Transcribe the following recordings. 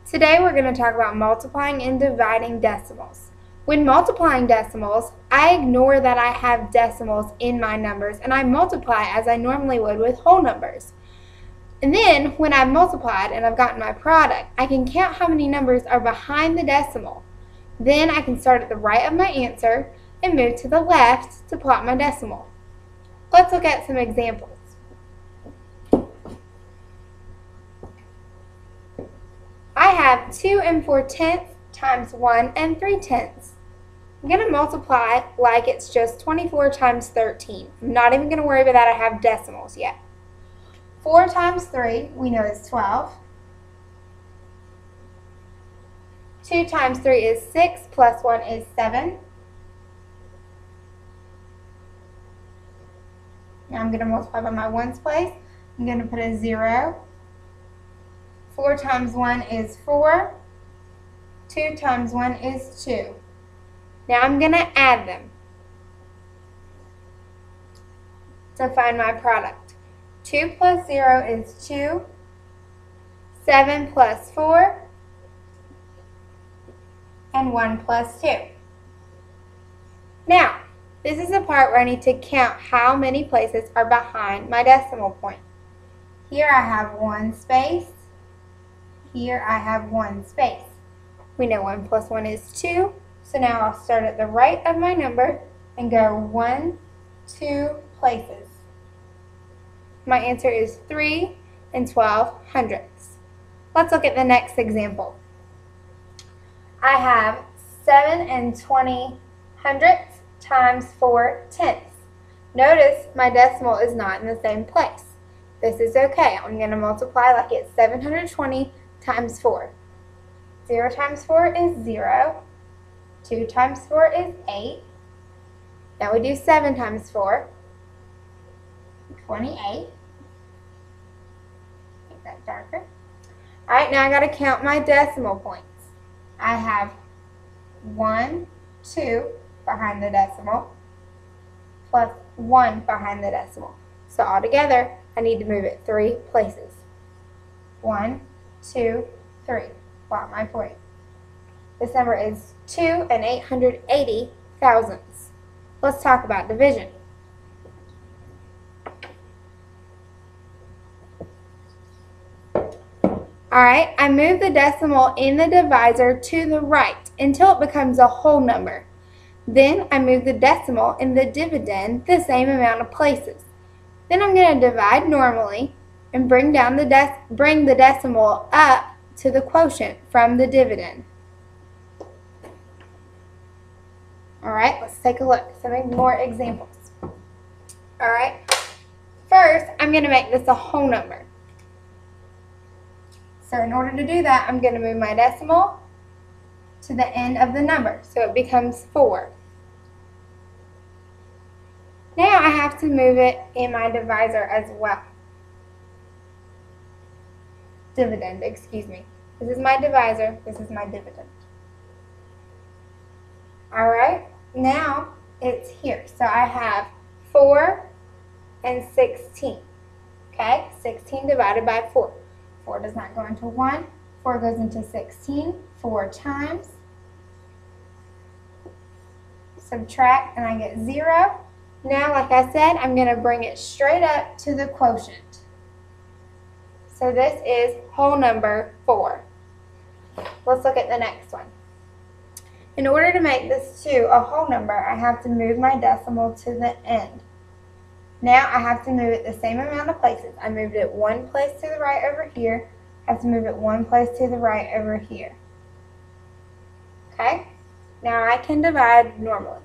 Today we're going to talk about multiplying and dividing decimals. When multiplying decimals, I ignore that I have decimals in my numbers and I multiply as I normally would with whole numbers. And then when I've multiplied and I've gotten my product, I can count how many numbers are behind the decimal. Then I can start at the right of my answer and move to the left to plot my decimal. Let's look at some examples. I have 2 4/10 times 1 3/10. I'm going to multiply like it's just 24 times 13. I'm not even going to worry about that I have decimals yet. 4 times 3 we know is 12. 2 times 3 is 6 plus 1 is 7. Now I'm going to multiply by my ones place. I'm going to put a 0. 4 times 1 is 4. 2 times 1 is 2. Now I'm going to add them to find my product. 2 plus 0 is 2. 7 plus 4. And 1 plus 2. Now, this is the part where I need to count how many places are behind my decimal point. Here I have 1 space. Here I have 1 space. We know 1 plus 1 is 2, so now I'll start at the right of my number and go 1, 2 places. My answer is 3 12/100. Let's look at the next example. I have 7 20/100 times 4/10. Notice my decimal is not in the same place. This is okay. I'm going to multiply like it's 720 times 4. 0 times 4 is 0. 2 times 4 is 8. Now we do 7 times 4. 28. Make that darker. Alright, now I got to count my decimal points. I have 1, 2 behind the decimal plus 1 behind the decimal. So altogether, I need to move it 3 places. 1, 2, 3. Plot my point. This number is 2 880 thousandths. Let's talk about division. Alright, I move the decimal in the divisor to the right until it becomes a whole number. Then I move the decimal in the dividend the same amount of places. Then I'm going to divide normally and bring the decimal up to the quotient from the dividend. Alright, let's take a look at some more examples. Alright, first I'm going to make this a whole number. So in order to do that, I'm going to move my decimal to the end of the number, so it becomes 4. Now I have to move it in my divisor as well. Dividend, excuse me. This is my divisor, this is my dividend. Alright, now it's here. So I have 4 and 16. Okay, 16 divided by 4. 4 does not go into 1. 4 goes into 16 4 times. Subtract and I get 0. Now, like I said, I'm going to bring it straight up to the quotient. So this is whole number 4. Let's look at the next one. In order to make this 2 a whole number, I have to move my decimal to the end. Now I have to move it the same amount of places. I moved it 1 place to the right over here. I have to move it 1 place to the right over here. Okay? Now I can divide normally.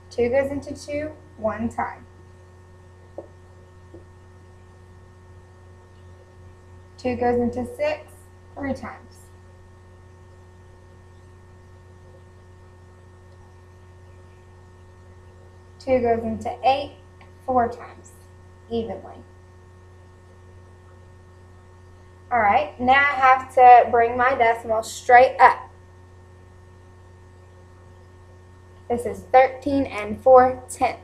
2 goes into 2 1 time. 2 goes into 6 3 times. 2 goes into 8 4 times, evenly. Alright, now I have to bring my decimal straight up. This is 13 4/10.